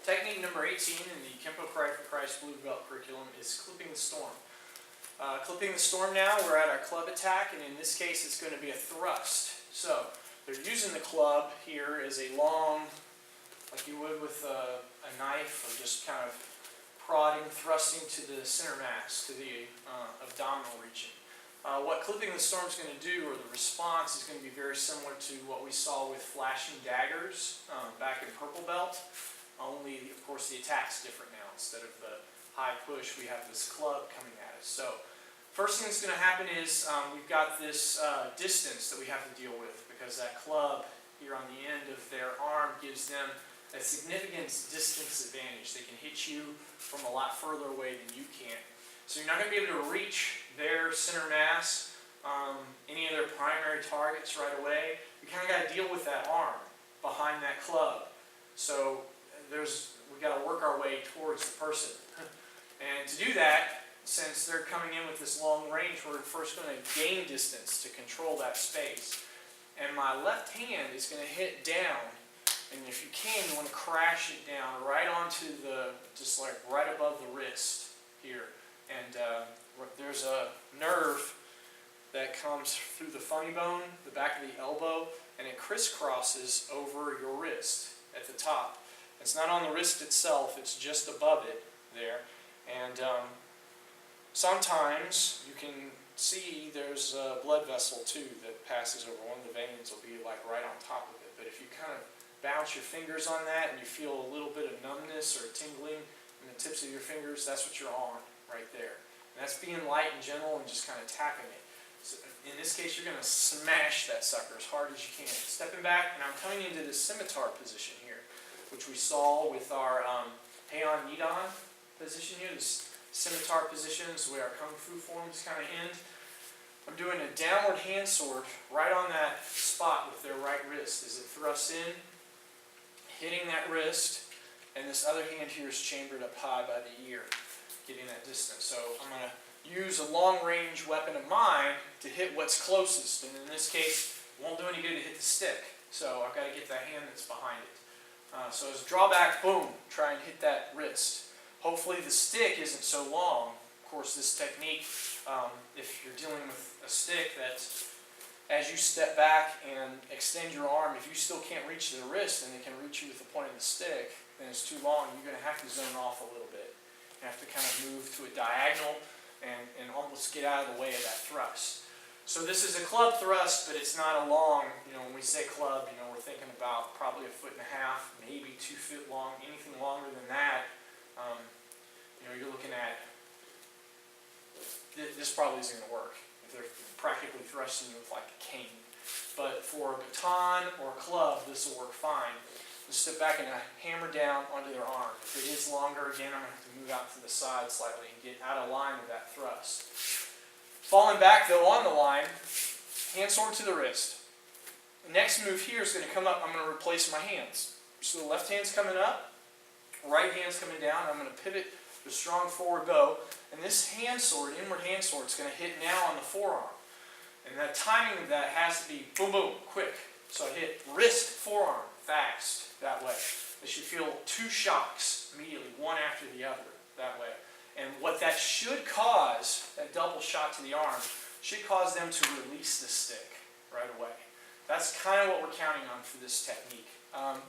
Technique number 18 in the Kenpo Cry for Christ Blue Belt curriculum is clipping the storm. Clipping the storm now, we're at our club attack, and in this case it's going to be a thrust. So they're using the club here as a long, like you would with a knife, or just kind of prodding, thrusting to the center mass, to the abdominal region. What clipping the storm is going to do, or the response, is going to be very similar to what we saw with flashing daggers back in Purple Belt. Only, of course, the attack's different now. Instead of the high push, we have this club coming at us. So, first thing that's going to happen is we've got this distance that we have to deal with, because that club here on the end of their arm gives them a significant distance advantage. They can hit you from a lot further away than you can. So you're not going to be able to reach their center mass, any of their primary targets right away. You kind of got to deal with that arm behind that club. So we've got to work our way towards the person. And to do that, since they're coming in with this long range, we're first going to gain distance to control that space. And my left hand is going to hit down, and if you can, you want to crash it down right onto just like right above the wrist here. And there's a nerve that comes through the funny bone, the back of the elbow, and it crisscrosses over your wrist at the top. It's not on the wrist itself, it's just above it there. And sometimes you can see there's a blood vessel too that passes over. One of the veins will be like right on top of it. But if you kind of bounce your fingers on that and you feel a little bit of numbness or tingling in the tips of your fingers, that's what you're on right there. And that's being light and gentle and just kind of tapping it. So in this case, you're going to smash that sucker as hard as you can. Stepping back, and I'm coming into this scimitar position here, which we saw with our Heian Nidan position here, this scimitar position, is the way our Kung Fu forms kind of end. I'm doing a downward hand sword right on that spot with their right wrist as it thrusts in, hitting that wrist, and this other hand here is chambered up high by the ear, getting that distance. So I'm going to use a long-range weapon of mine to hit what's closest, and in this case, it won't do any good to hit the stick, so I've got to get that hand that's behind it. So as a drawback, boom, try and hit that wrist. Hopefully the stick isn't so long. Of course, this technique, if you're dealing with a stick that, as you step back and extend your arm, if you still can't reach the wrist and it can reach you with the point of the stick, then it's too long. You're going to have to zone off a little bit. You have to kind of move to a diagonal and almost get out of the way of that thrust. So this is a club thrust, but it's not a long, when we say club, we're thinking about probably 1.5 feet, maybe 2 feet long. Anything longer than that, you're looking at, this probably isn't going to work if they're practically thrusting you with like a cane. But for a baton or a club, this will work fine. Just step back and hammer down onto their arm. If it is longer, again, I'm going to have to move out to the side slightly and get out of line with that thrust. Falling back, though, on the line, hand sword to the wrist. The next move here is going to come up. I'm going to replace my hands. So the left hand's coming up, right hand's coming down. I'm going to pivot to a strong forward bow. And this hand sword, inward hand sword, is going to hit now on the forearm. And that timing of that has to be boom, boom, quick. So I hit wrist, forearm, fast, that way. They should feel 2 shocks immediately, one after the other, that way. And what that should cause, that double shot to the arm, should cause them to release the stick right away. That's kind of what we're counting on for this technique.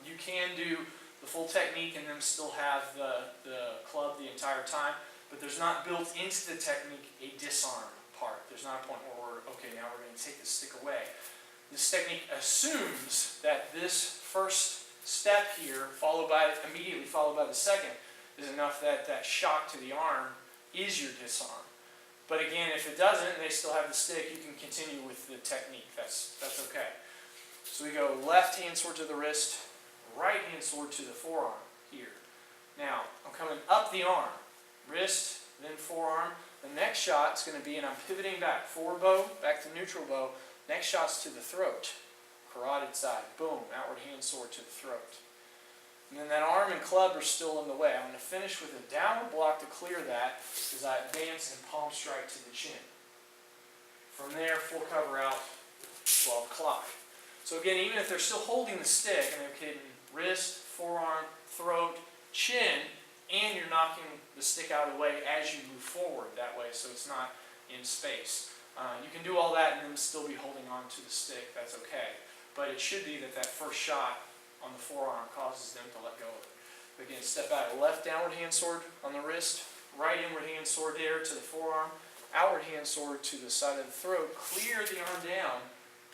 You can do the full technique and then still have the club the entire time, but there's not built into the technique a disarm part. There's not a point where now we're going to take the stick away. This technique assumes that this first step here, immediately followed by the second, is enough that that shock to the arm is your disarm. But again, if it doesn't, and they still have the stick, you can continue with the technique. That's okay. So we go left hand sword to the wrist, right hand sword to the forearm here. Now, I'm coming up the arm, wrist, then forearm. The next shot is going to be, and I'm pivoting back, forward bow, back to neutral bow. Next shot's to the throat, carotid side, boom, outward hand sword to the throat. And then that arm and club are still in the way. I'm going to finish with a downward block to clear that as I advance and palm strike to the chin. From there, full cover out, 12 o'clock. So again, even if they're still holding the stick and they're hitting wrist, forearm, throat, chin, and you're knocking the stick out of the way as you move forward that way, so it's not in space. You can do all that and then still be holding on to the stick, that's okay. But it should be that that first shot on the forearm causes them to let go of it. Again, step back, left downward hand sword on the wrist, right inward hand sword there to the forearm, outward hand sword to the side of the throat, clear the arm down,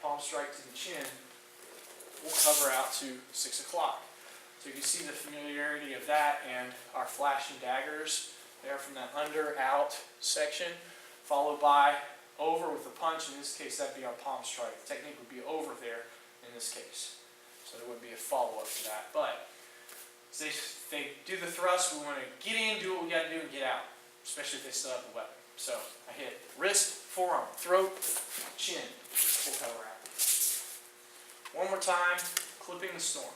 palm strike to the chin. We'll cover out to 6 o'clock. So you can see the familiarity of that and our flashing daggers there from that under, out section, followed by over with a punch. In this case, that'd be our palm strike. The technique would be over there in this case. So there would be a follow-up to that. But as they do the thrust, we want to get in, do what we got to do, and get out, especially if they still have the weapon. So I hit wrist, forearm, throat, chin. We'll cover out. One more time, clipping the storm.